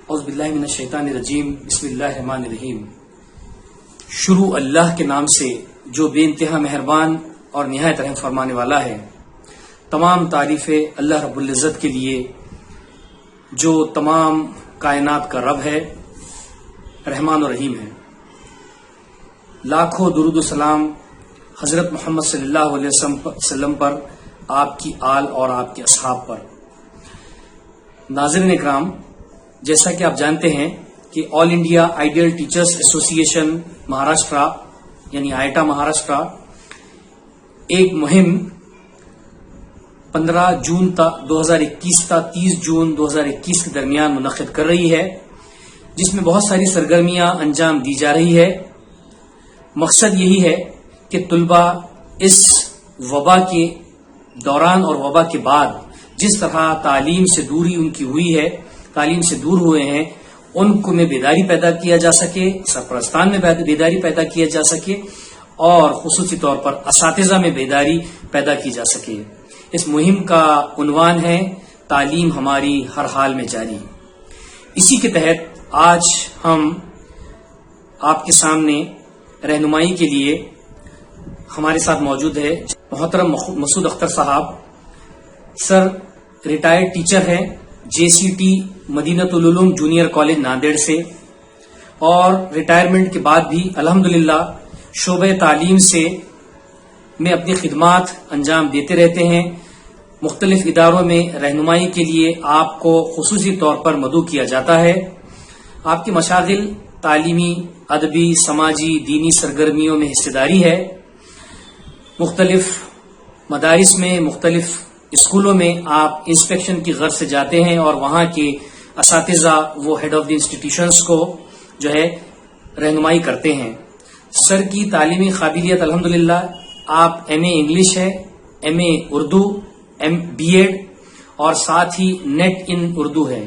اعوذ باللہ من الشیطان الرجیم، بسم اللہ الرحمن الرحیم۔ شروع اللہ کے نام سے جو بے انتہا مہربان اور نہایت رحم فرمانے والا ہے۔ تمام تعریفیں اللہ رب العزت کے لیے جو تمام کائنات کا رب ہے، رحمان و رحیم ہے۔ لاکھوں درود و سلام حضرت محمد صلی اللہ علیہ وسلم پر، آپ کی آل اور آپ کے اصحاب پر۔ ناظرین اکرام، جیسا کہ آپ جانتے ہیں کہ آل انڈیا آئیڈیل ٹیچرز ایسوسی ایشن مہاراشٹرا یعنی آئیٹا مہاراشٹرا ایک مہم 15 جون 2021 تا 30 جون 2021 کے درمیان منعقد کر رہی ہے، جس میں بہت ساری سرگرمیاں انجام دی جا رہی ہے۔ مقصد یہی ہے کہ طلباء اس وبا کے دوران اور وبا کے بعد جس طرح تعلیم سے دوری ان کی ہوئی ہے، تعلیم سے دور ہوئے ہیں، ان کو میں بیداری پیدا کیا جا سکے، سرپرستان میں بیداری پیدا کیا جا سکے، اور خصوصی طور پر اساتذہ میں بیداری پیدا کی جا سکے۔ اس مہم کا عنوان ہے تعلیم ہماری ہر حال میں جاری۔ اسی کے تحت آج ہم آپ کے سامنے رہنمائی کے لیے ہمارے ساتھ موجود ہے محترم مسعود اختر صاحب۔ سر ریٹائرڈ ٹیچر ہیں JCT مدینۃ العلوم جونیئر کالج ناندیڑ سے، اور ریٹائرمنٹ کے بعد بھی الحمدللہ شعبہ تعلیم سے میں اپنی خدمات انجام دیتے رہتے ہیں۔ مختلف اداروں میں رہنمائی کے لیے آپ کو خصوصی طور پر مدعو کیا جاتا ہے۔ آپ کی مشاغل تعلیمی، ادبی، سماجی، دینی سرگرمیوں میں حصہ داری ہے۔ مختلف مدارس میں، مختلف اسکولوں میں آپ انسپیکشن کی غرض سے جاتے ہیں، اور وہاں کے اساتذہ وہ ہیڈ آف دی انسٹیٹیوشنز کو جو ہے رہنمائی کرتے ہیں۔ سر کی تعلیمی قابلیت الحمدللہ، آپ MA انگلش ہے، MA اردو، B.Ed اور ساتھ ہی نیٹ ان اردو ہے۔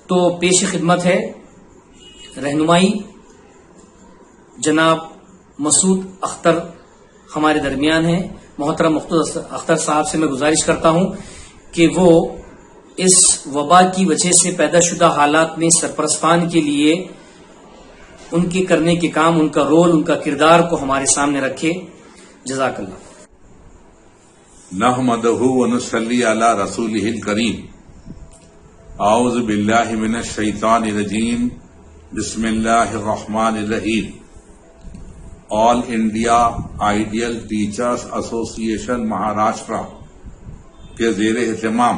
تو پیش خدمت ہے رہنمائی جناب مسعود اختر ہمارے درمیان ہیں۔ محترم مسعود اختر صاحب سے میں گزارش کرتا ہوں کہ وہ اس وبا کی وجہ سے پیدا شدہ حالات میں سرپرستان کے لیے ان کے کرنے کے کام، ان کا رول، ان کا کردار کو ہمارے سامنے رکھے۔ جزاک اللہ۔ نحمدہ ونصلی علی رسولہ الکریم۔ اعوذ باللہ من الشیطان الرجیم، بسم اللہ الرحمن الرحیم۔ آل انڈیا آئیڈیل ٹیچرز ایسوسی ایشن مہاراشٹرا کے زیر اہتمام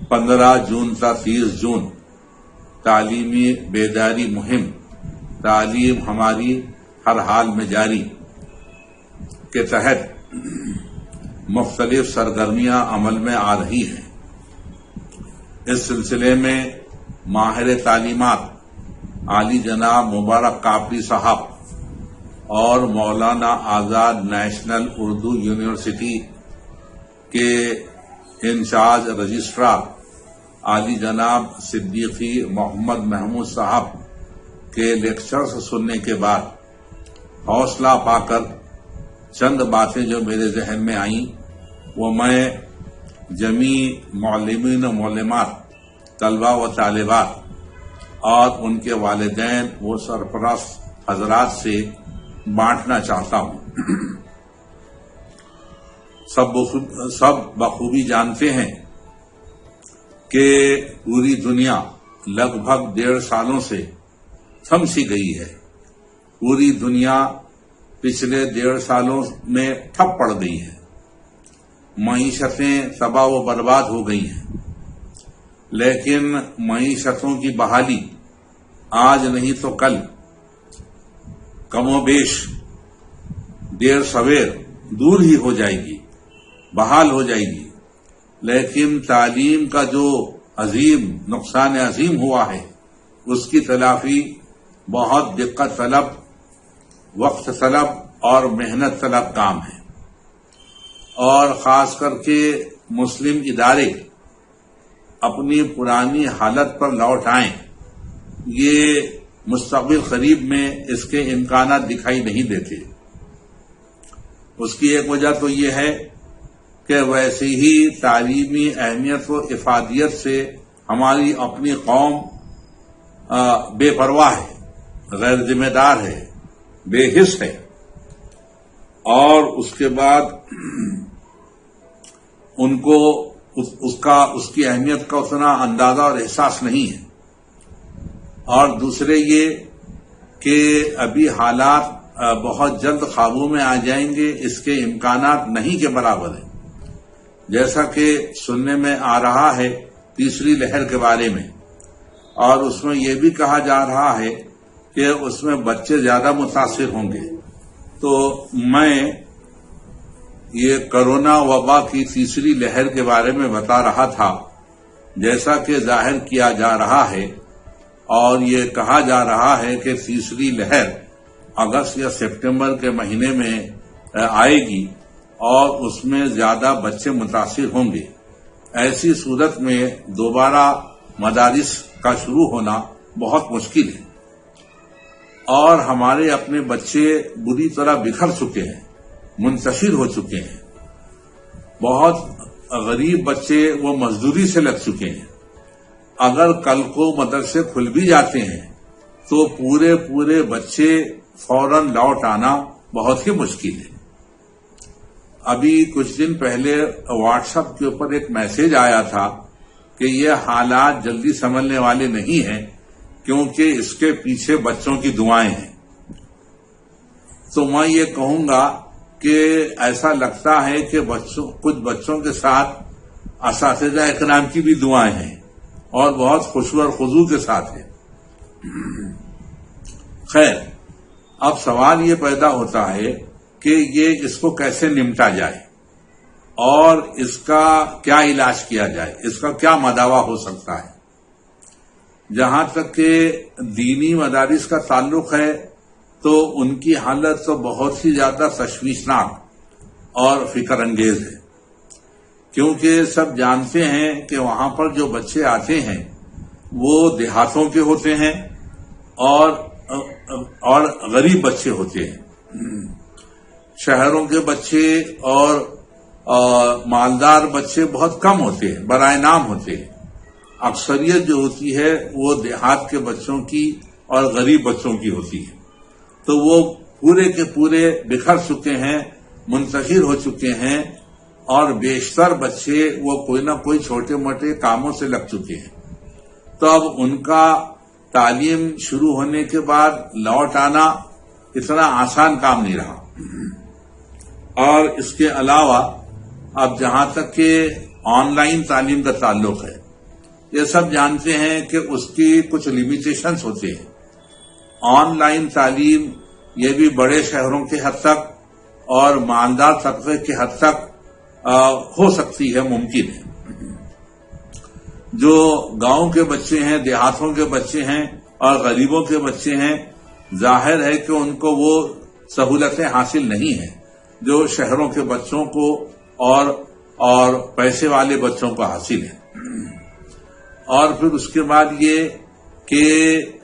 15 جون تا 30 جون تعلیمی بیداری مہم تعلیم ہماری ہر حال میں جاری کے تحت مختلف سرگرمیاں عمل میں آ رہی ہیں۔ اس سلسلے میں ماہر تعلیمات عالی جناب مبارک کافری صاحب اور مولانا آزاد نیشنل اردو یونیورسٹی کے انچارج رجسٹرار عالی جناب صدیقی محمد محمود صاحب کے لیکچرز سننے کے بعد حوصلہ پا کر چند باتیں جو میرے ذہن میں آئیں، وہ میں جمیع معلمین و معلمات، طلباء و طالبات اور ان کے والدین و سرپرست حضرات سے بانٹنا چاہتا ہوں۔ سب بخوبی جانتے ہیں کہ پوری دنیا لگ بھگ 1.5 سالوں سے تھم سی گئی ہے۔ پوری دنیا پچھلے 1.5 سالوں میں ٹھپ پڑ گئی ہے۔ معیشتیں تباہ و برباد ہو گئی ہیں، لیکن معیشتوں کی بحالی آج نہیں تو کل، کم و بیش دیر سویر دور ہی ہو جائے گی، بحال ہو جائے گی۔ لیکن تعلیم کا جو عظیم نقصان عظیم ہوا ہے، اس کی تلافی بہت دقت طلب، وقت طلب اور محنت طلب کام ہے، اور خاص کر کے مسلم ادارے اپنی پرانی حالت پر لوٹ آئیں، یہ مستقبل قریب میں اس کے امکانات دکھائی نہیں دیتے۔ اس کی ایک وجہ تو یہ ہے کہ ویسے ہی تعلیمی اہمیت و افادیت سے ہماری اپنی قوم بے پرواہ ہے، غیر ذمہ دار ہے، بے حس ہے، اور اس کے بعد ان کو اس کی اہمیت کا اتنا اندازہ اور احساس نہیں ہے. اور دوسرے یہ کہ ابھی حالات بہت جلد قابو میں آ جائیں گے، اس کے امکانات نہیں کے برابر ہیں. جیسا کہ سننے میں آ رہا ہے تیسری لہر کے بارے میں، اور اس میں یہ بھی کہا جا رہا ہے کہ اس میں بچے زیادہ متاثر ہوں گے. تو میں یہ کرونا وبا کی تیسری لہر کے بارے میں بتا رہا تھا. جیسا کہ ظاہر کیا جا رہا ہے اور یہ کہا جا رہا ہے کہ تیسری لہر اگست یا سپٹمبر کے مہینے میں آئے گی اور اس میں زیادہ بچے متاثر ہوں گے. ایسی صورت میں دوبارہ مدارس کا شروع ہونا بہت مشکل ہے، اور ہمارے اپنے بچے بری طرح بکھر چکے ہیں، منتشر ہو چکے ہیں. بہت غریب بچے وہ مزدوری سے لگ چکے ہیں. اگر کل کو مدرسے کھل بھی جاتے ہیں تو پورے بچے فوراً لوٹ آنا بہت ہی مشکل ہے. ابھی کچھ دن پہلے واٹس ایپ کے اوپر ایک میسج آیا تھا کہ یہ حالات جلدی سنبھلنے والے نہیں ہیں کیونکہ اس کے پیچھے بچوں کی دعائیں ہیں. تو میں یہ کہوں گا کہ ایسا لگتا ہے کہ کچھ بچوں کے ساتھ اساتذہ اکرام کی بھی دعائیں ہیں اور بہت خشوع اور خضوع کے ساتھ ہے. خیر، اب سوال یہ پیدا ہوتا ہے کہ یہ اس کو کیسے نمٹا جائے اور اس کا کیا علاج کیا جائے، اس کا کیا مداوع ہو سکتا ہے. جہاں تک کہ دینی مدارس کا تعلق ہے تو ان کی حالت تو بہت ہی زیادہ تشویشناک اور فکر انگیز ہے، کیونکہ سب جانتے ہیں کہ وہاں پر جو بچے آتے ہیں وہ دیہاتوں کے ہوتے ہیں اور غریب بچے ہوتے ہیں. شہروں کے بچے اور مالدار بچے بہت کم ہوتے ہیں، برائے نام ہوتے ہیں. اکثریت جو ہوتی ہے وہ دیہات کے بچوں کی اور غریب بچوں کی ہوتی ہے. تو وہ پورے کے پورے بکھر چکے ہیں، منتشر ہو چکے ہیں، اور بیشتر بچے وہ کوئی نہ کوئی چھوٹے موٹے کاموں سے لگ چکے ہیں. تو اب ان کا تعلیم شروع ہونے کے بعد لوٹ آنا اتنا آسان کام نہیں رہا. اور اس کے علاوہ اب جہاں تک کہ آن لائن تعلیم کا تعلق ہے، یہ سب جانتے ہیں کہ اس کی کچھ لمیٹیشنز ہوتے ہیں. آن لائن تعلیم یہ بھی بڑے شہروں کے حد تک اور مالدار طبقے کے حد تک ہو سکتی ہے، ممکن ہے. جو گاؤں کے بچے ہیں، دیہاتوں کے بچے ہیں اور غریبوں کے بچے ہیں، ظاہر ہے کہ ان کو وہ سہولتیں حاصل نہیں ہیں جو شہروں کے بچوں کو اور پیسے والے بچوں کو حاصل ہے. اور پھر اس کے بعد یہ کہ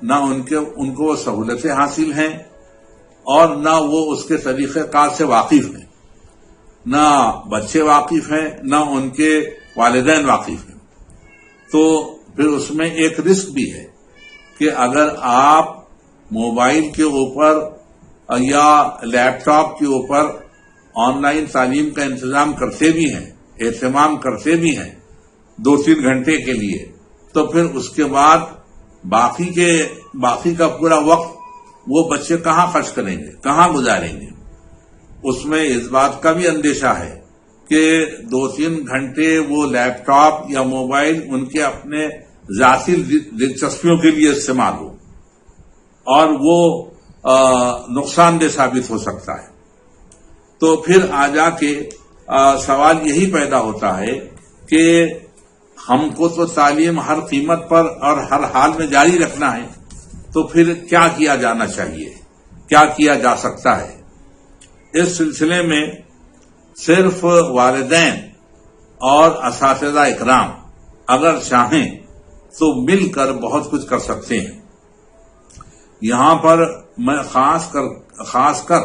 نہ ان کو وہ سہولتیں حاصل ہیں اور نہ وہ اس کے طریقہ کار سے واقف ہیں. نہ بچے واقف ہیں، نہ ان کے والدین واقف ہیں. تو پھر اس میں ایک رسک بھی ہے کہ اگر آپ موبائل کے اوپر یا لیپ ٹاپ کے اوپر آن لائن تعلیم کا انتظام کرتے بھی ہیں، اہتمام کرتے بھی ہیں 2-3 گھنٹے کے لیے، تو پھر اس کے بعد باقی کا پورا وقت وہ بچے کہاں خرچ کریں گے، کہاں گزاریں گے. اس میں اس بات کا بھی اندیشہ ہے کہ 2-3 گھنٹے وہ لیپ ٹاپ یا موبائل ان کے اپنے ذاتی دلچسپیوں کے لیے استعمال ہو اور وہ نقصان دہ ثابت ہو سکتا ہے. تو پھر آ جا کے سوال یہی پیدا ہوتا ہے کہ ہم کو تو تعلیم ہر قیمت پر اور ہر حال میں جاری رکھنا ہے، تو پھر کیا کیا جانا چاہیے، کیا کیا جا سکتا ہے. اس سلسلے میں صرف والدین اور اساتذہ اکرام اگر چاہیں تو مل کر بہت کچھ کر سکتے ہیں. یہاں پر میں خاص کر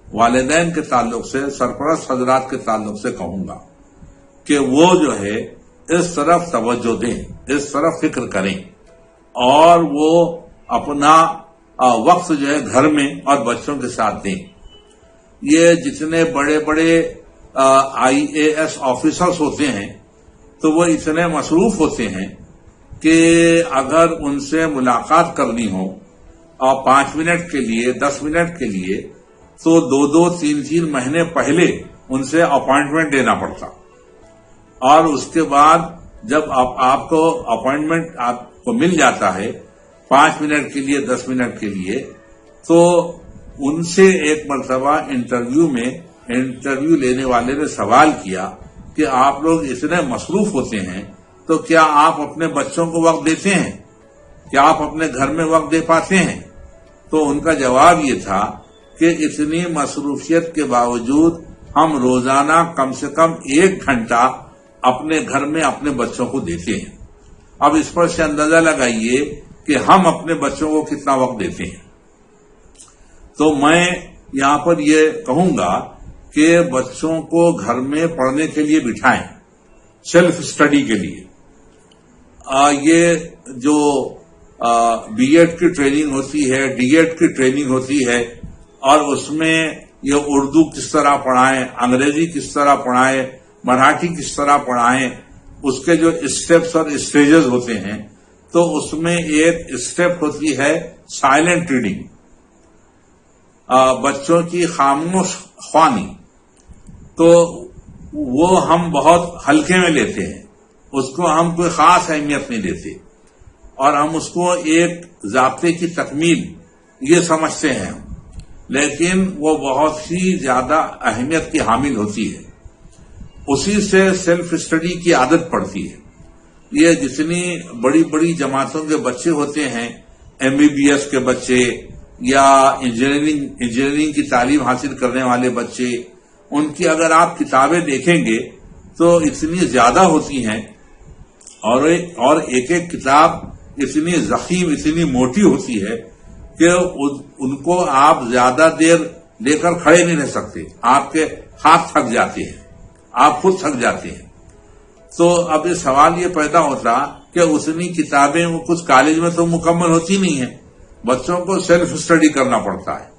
والدین کے تعلق سے، سرپرست حضرات کے تعلق سے کہوں گا کہ وہ جو ہے اس طرف توجہ دیں، اس طرف فکر کریں اور وہ اپنا وقت جو ہے گھر میں اور بچوں کے ساتھ دیں۔ یہ جتنے بڑے بڑے IAS آفیسرز ہوتے ہیں تو وہ اتنے مصروف ہوتے ہیں کہ اگر ان سے ملاقات کرنی ہو اور 5 منٹ کے لیے 10 منٹ کے لیے تو 2 3 مہینے پہلے ان سے اپوائنٹمنٹ لینا پڑتا، اور اس کے بعد جب آپ کو اپوائنٹمنٹ آپ کو مل جاتا ہے 5 منٹ کے لیے 10 منٹ کے لیے، تو ان سے ایک مرتبہ انٹرویو لینے والے نے سوال کیا کہ آپ لوگ اتنے مصروف ہوتے ہیں تو کیا آپ اپنے بچوں کو وقت دیتے ہیں؟ کیا آپ اپنے گھر میں وقت دے پاتے ہیں؟ تو ان کا جواب یہ تھا کہ اتنی مصروفیت کے باوجود ہم روزانہ کم سے کم 1 گھنٹہ اپنے گھر میں اپنے بچوں کو دیتے ہیں۔ اب اس پر سے اندازہ لگائیے کہ ہم اپنے بچوں کو کتنا وقت دیتے ہیں۔ تو میں یہاں پر یہ کہوں گا کہ بچوں کو گھر میں پڑھنے کے لیے بٹھائیں، سیلف اسٹڈی کے لیے۔ یہ جو BEd کی ٹریننگ ہوتی ہے، DEd کی ٹریننگ ہوتی ہے، اور اس میں یہ اردو کس طرح پڑھائیں، انگریزی کس طرح پڑھائیں، مراٹھی کس طرح پڑھائیں، اس کے جو اسٹیپس اور اسٹیجز ہوتے ہیں، تو اس میں ایک اسٹیپ ہوتی ہے سائلنٹ ریڈنگ، بچوں کی خاموش خوانی۔ تو وہ ہم بہت ہلکے میں لیتے ہیں، اس کو ہم کوئی خاص اہمیت نہیں دیتے، اور ہم اس کو ایک ضابطے کی تکمیل یہ سمجھتے ہیں، لیکن وہ بہت ہی زیادہ اہمیت کی حامل ہوتی ہے۔ اسی سے سیلف اسٹڈی کی عادت پڑتی ہے۔ یہ جتنی بڑی بڑی جماعتوں کے بچے ہوتے ہیں، MBBS کے بچے یا انجینئرنگ کی تعلیم حاصل کرنے والے بچے، ان کی اگر آپ کتابیں دیکھیں گے تو اتنی زیادہ ہوتی ہیں، اور ایک ایک کتاب اتنی ضخیم، اتنی موٹی ہوتی ہے کہ ان کو آپ زیادہ دیر لے کر کھڑے نہیں رہ سکتے، آپ کے ہاتھ تھک جاتے ہیں، آپ خود تھک جاتے ہیں۔ تو اب یہ سوال یہ پیدا ہوتا کہ اتنی کتابیں وہ کچھ کالج میں تو مکمل ہوتی نہیں ہیں، بچوں کو سیلف اسٹڈی کرنا پڑتا ہے۔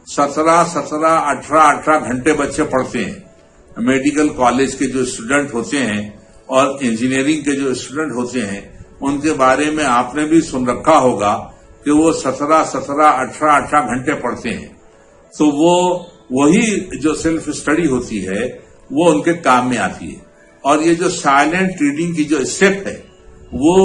17 18 گھنٹے بچے پڑھتے ہیں۔ میڈیکل کالج کے جو اسٹوڈنٹ ہوتے ہیں اور انجینئرنگ کے جو اسٹوڈنٹ ہوتے ہیں، ان کے بارے میں آپ نے بھی سن رکھا ہوگا کہ وہ 17 18 گھنٹے پڑھتے ہیں۔ تو وہی جو سیلف اسٹڈی ہوتی ہے وہ ان کے کام میں آتی ہے، اور یہ جو سائلنٹ ریڈنگ کی جو اسٹیپ ہے وہ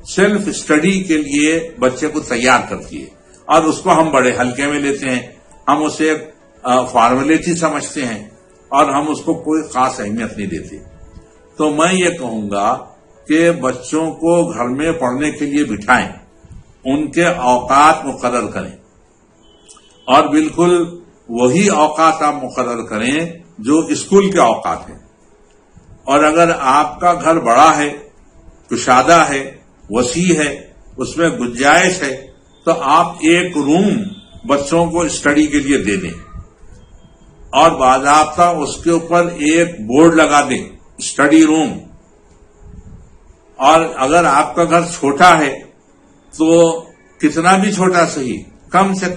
سیلف اسٹڈی کے لیے بچے کو تیار کرتی ہے، اور اس کو ہم بڑے ہلکے میں لیتے ہیں، ہم اسے ایک فارمیلٹی سمجھتے ہیں، اور ہم اس کو کوئی خاص اہمیت نہیں دیتے۔ تو میں یہ کہوں گا کہ بچوں کو گھر میں پڑھنے کے لیے بٹھائیں، ان کے اوقات مقرر کریں، اور بالکل وہی اوقات آپ مقرر کریں جو اسکول کے اوقات ہیں۔ اور اگر آپ کا گھر بڑا ہے، کشادہ ہے، وسیع ہے، اس میں گنجائش ہے، تو آپ ایک روم بچوں کو اسٹڈی کے لیے دے دیں، اور باضابطہ اس کے اوپر ایک بورڈ لگا دیں، اسٹڈی روم۔ اور اگر آپ کا گھر چھوٹا ہے تو کتنا بھی چھوٹا صحیح، کم سے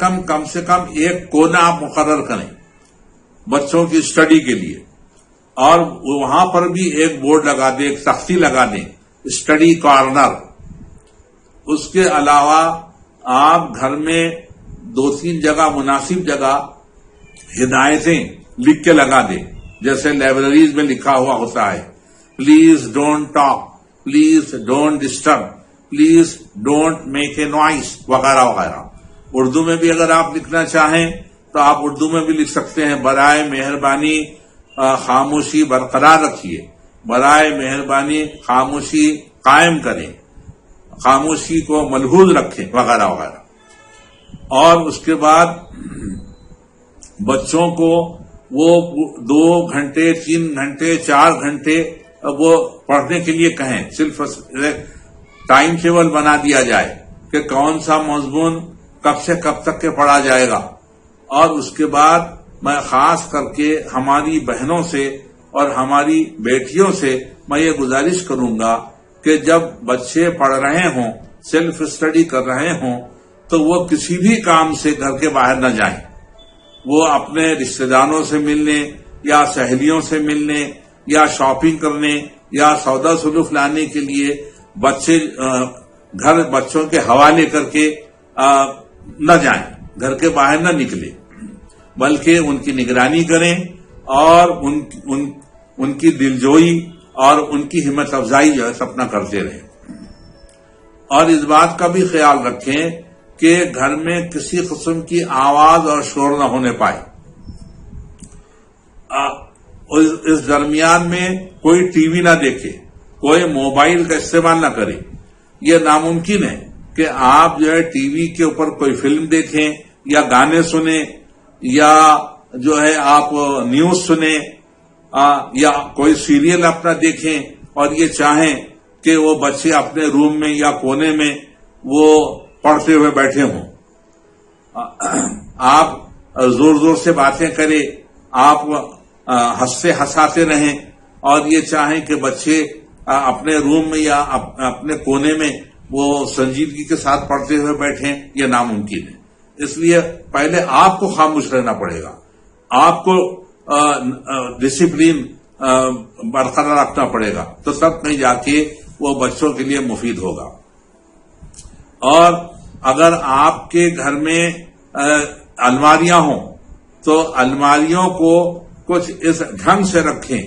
کم ایک کونا آپ مقرر کریں بچوں کی اسٹڈی کے لیے، اور وہاں پر بھی ایک بورڈ لگا دیں، ایک تختی لگا دیں، اسٹڈی کارنر۔ اس کے علاوہ آپ گھر میں 2-3 جگہ، مناسب جگہ ہدایتیں لکھ کے لگا دیں، جیسے لائبریریز میں لکھا ہوا ہوتا ہے، please don't talk, please don't disturb, please don't make a noise, وغیرہ وغیرہ۔ اردو میں بھی اگر آپ لکھنا چاہیں تو آپ اردو میں بھی لکھ سکتے ہیں، برائے مہربانی خاموشی برقرار رکھیے، برائے مہربانی خاموشی قائم کریں، خاموشی کو ملحوظ رکھیں، وغیرہ وغیرہ۔ اور اس کے بعد بچوں کو وہ 2 گھنٹے 3 گھنٹے 4 گھنٹے وہ پڑھنے کے لیے کہیں، صرف ٹائم ٹیبل بنا دیا جائے کہ کون سا مضمون کب سے کب تک کے پڑھا جائے گا۔ اور اس کے بعد میں خاص کر کے ہماری بہنوں سے اور ہماری بیٹیوں سے میں یہ گزارش کروں گا کہ جب بچے پڑھ رہے ہوں، سیلف اسٹڈی کر رہے ہوں، تو وہ کسی بھی کام سے گھر کے باہر نہ جائیں. وہ اپنے رشتہ داروں سے ملنے یا سہیلیوں سے ملنے یا شاپنگ کرنے یا سودا سلوک لانے کے لیے بچے گھر بچوں کے حوالے کر کے نہ جائیں، گھر کے باہر نہ نکلے، بلکہ ان کی نگرانی کریں اور ان کی دلجوئی اور ان کی ہمت افزائی جو ہے اپنا کرتے رہیں. اور اس بات کا بھی خیال رکھیں کہ گھر میں کسی قسم کی آواز اور شور نہ ہونے پائے. اس درمیان میں کوئی ٹی وی نہ دیکھے، کوئی موبائل کا استعمال نہ کرے. یہ ناممکن ہے کہ آپ جو ہے ٹی وی کے اوپر کوئی فلم دیکھیں یا گانے سنیں یا جو ہے آپ نیوز سنیں یا کوئی سیریل اپنا دیکھیں اور یہ چاہیں کہ وہ بچے اپنے روم میں یا کونے میں وہ پڑھتے ہوئے بیٹھے ہوں. آپ زور زور سے باتیں کریں، آپ ہنستے ہنساتے رہیں اور یہ چاہیں کہ بچے اپنے روم میں یا اپنے کونے میں وہ سنجیدگی کے ساتھ پڑھتے ہوئے بیٹھیں، یہ ناممکن ہے. اس لیے پہلے آپ کو خاموش رہنا پڑے گا، آپ کو ڈسپلین برقرار رکھنا پڑے گا، تو تب کہیں جا کے وہ بچوں کے لیے مفید ہوگا. اور اگر آپ کے گھر میں الماریاں ہوں تو الماریوں کو کچھ اس ڈھنگ سے رکھیں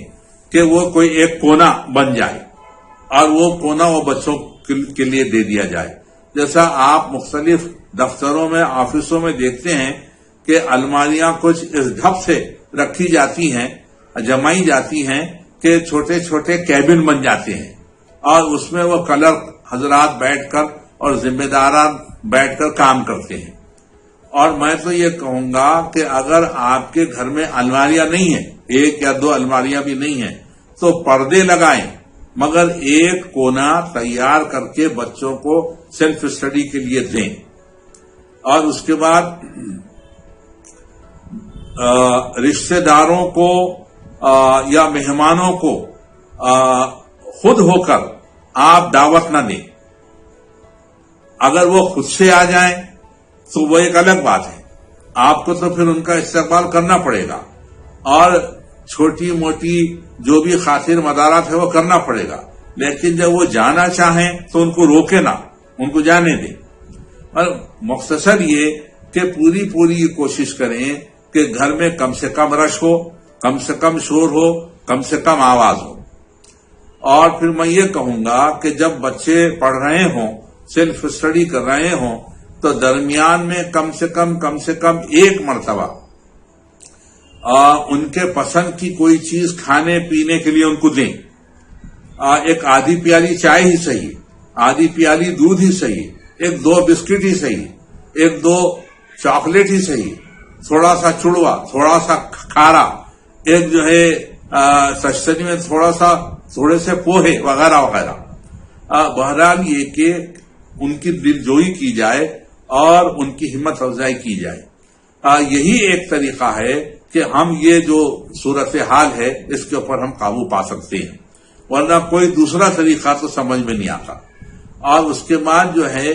کہ وہ کوئی ایک کونا بن جائے اور وہ کونا وہ بچوں کے لیے دے دیا جائے. جیسا آپ مختلف دفتروں میں آفسوں میں دیکھتے ہیں کہ الماریاں کچھ اس ڈھب سے رکھی جاتی ہیں، جمائی جاتی ہیں کہ چھوٹے چھوٹے کیبن بن جاتے ہیں اور اس میں وہ کلرک حضرات بیٹھ کر اور ذمہ داران بیٹھ کر کام کرتے ہیں. اور میں تو یہ کہوں گا کہ اگر آپ کے گھر میں الماریاں نہیں ہیں، ایک یا دو الماریاں بھی نہیں ہیں، تو پردے لگائیں، مگر ایک کونا تیار کر کے بچوں کو سیلف اسٹڈی کے لیے دیں. اور اس کے بعد رشتہ داروں کو یا مہمانوں کو خود ہو کر آپ دعوت نہ دیں. اگر وہ خود سے آ جائیں تو وہ ایک الگ بات ہے، آپ کو تو پھر ان کا استقبال کرنا پڑے گا اور چھوٹی موٹی جو بھی خاطر مدارات ہے وہ کرنا پڑے گا. لیکن جب وہ جانا چاہیں تو ان کو روکے نہ، ان کو جانے دیں. اور مختصر یہ کہ پوری یہ کوشش کریں کہ گھر میں کم سے کم رش ہو، کم سے کم شور ہو، کم سے کم آواز ہو. اور پھر میں یہ کہوں گا کہ جب بچے پڑھ رہے ہوں، سیلف اسٹڈی کر رہے ہوں، تو درمیان میں کم سے کم ایک مرتبہ ان کے پسند کی کوئی چیز کھانے پینے کے لیے ان کو دیں. ایک آدھی پیالی چائے ہی صحیح، آدھی پیالی دودھ ہی صحیح، ایک دو بسکٹ ہی صحیح، ایک دو چاکلیٹ ہی صحیح، تھوڑا سا چڑوا، تھوڑا سا کھارا، ایک جو ہے سشتری میں تھوڑے سے پوہے وغیرہ وغیرہ. بہرحال یہ کہ ان کی دلجوئی کی جائے اور ان کی ہمت افزائی کی جائے. یہی ایک طریقہ ہے کہ ہم یہ جو صورتحال ہے اس کے اوپر ہم قابو پا سکتے ہیں، ورنہ کوئی دوسرا طریقہ تو سمجھ میں نہیں آتا. اور اس کے بعد جو ہے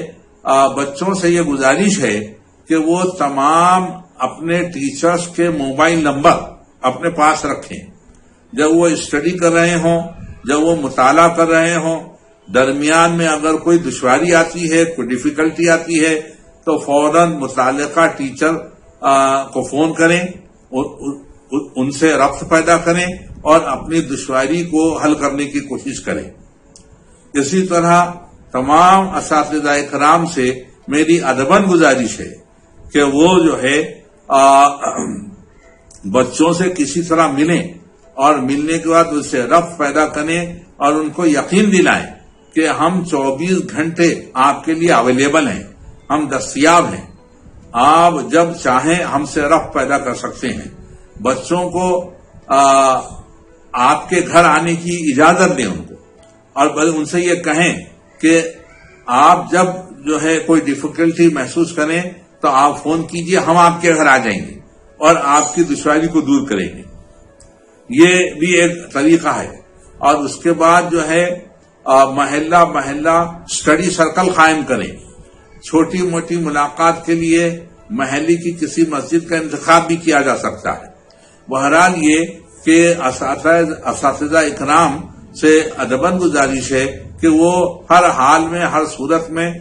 بچوں سے یہ گزارش ہے کہ وہ تمام اپنے ٹیچرز کے موبائل نمبر اپنے پاس رکھیں. جب وہ اسٹڈی کر رہے ہوں، جب وہ مطالعہ کر رہے ہوں، درمیان میں اگر کوئی دشواری آتی ہے، کوئی ڈیفیکلٹی آتی ہے، تو فوراً متعلقہ ٹیچر کو فون کریں، ان سے ربط پیدا کریں اور اپنی دشواری کو حل کرنے کی کوشش کریں. اسی طرح تمام اساتذہ کرام سے میری ادباً گزارش ہے کہ وہ جو ہے بچوں سے کسی طرح ملیں اور ملنے کے بعد ان سے ربط پیدا کریں اور ان کو یقین دلائیں کہ ہم 24 گھنٹے آپ کے لیے اویلیبل ہیں، ہم دستیاب ہیں، آپ جب چاہیں ہم سے ربط پیدا کر سکتے ہیں. بچوں کو آپ کے گھر آنے کی اجازت دیں ان کو، اور ان سے یہ کہیں کہ آپ جب جو ہے کوئی ڈیفیکلٹی محسوس کریں تو آپ فون کیجئے، ہم آپ کے گھر آ جائیں گے اور آپ کی دشواری کو دور کریں گے. یہ بھی ایک طریقہ ہے. اور اس کے بعد جو ہے محلہ محلہ اسٹڈی سرکل قائم کریں. چھوٹی موٹی ملاقات کے لیے محلے کی کسی مسجد کا انتخاب بھی کیا جا سکتا ہے. بہرحال یہ کہ اساتذہ اکرام سے ادباً گزارش ہے کہ وہ ہر حال میں ہر صورت میں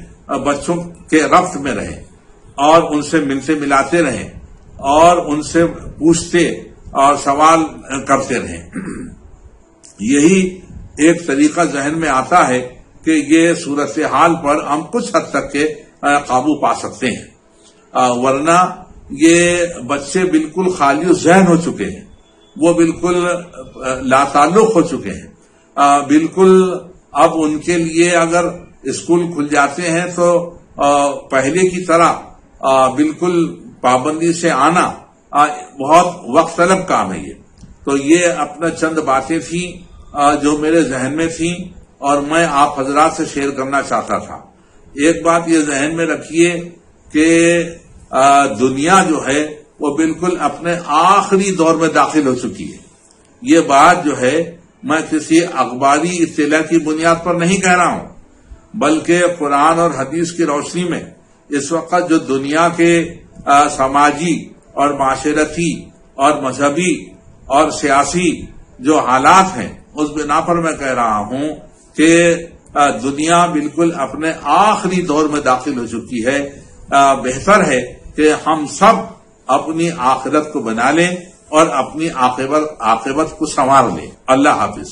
بچوں کے ربط میں رہیں اور ان سے ملتے ملاتے رہیں اور ان سے پوچھتے اور سوال کرتے رہیں. یہی ایک طریقہ ذہن میں آتا ہے کہ یہ صورتحال پر ہم کچھ حد تک کے قابو پا سکتے ہیں. ورنہ یہ بچے بالکل خالی ذہن ہو چکے ہیں، وہ بالکل لاتعلق ہو چکے ہیں. بالکل اب ان کے لیے اگر اسکول کھل جاتے ہیں تو پہلے کی طرح بالکل پابندی سے آنا بہت وقت طلب کام ہے. تو یہ اپنا چند باتیں تھیں جو میرے ذہن میں تھیں اور میں آپ حضرات سے شیئر کرنا چاہتا تھا. ایک بات یہ ذہن میں رکھیے کہ دنیا جو ہے وہ بالکل اپنے آخری دور میں داخل ہو چکی ہے. یہ بات جو ہے میں کسی اخباری اطلاع کی بنیاد پر نہیں کہہ رہا ہوں، بلکہ قرآن اور حدیث کی روشنی میں اس وقت جو دنیا کے سماجی اور معاشرتی اور مذہبی اور سیاسی جو حالات ہیں اس بنا پر میں کہہ رہا ہوں کہ دنیا بالکل اپنے آخری دور میں داخل ہو چکی ہے. بہتر ہے کہ ہم سب اپنی آخرت کو بنا لیں اور اپنی عاقبت کو سنوار لیں. اللہ حافظ.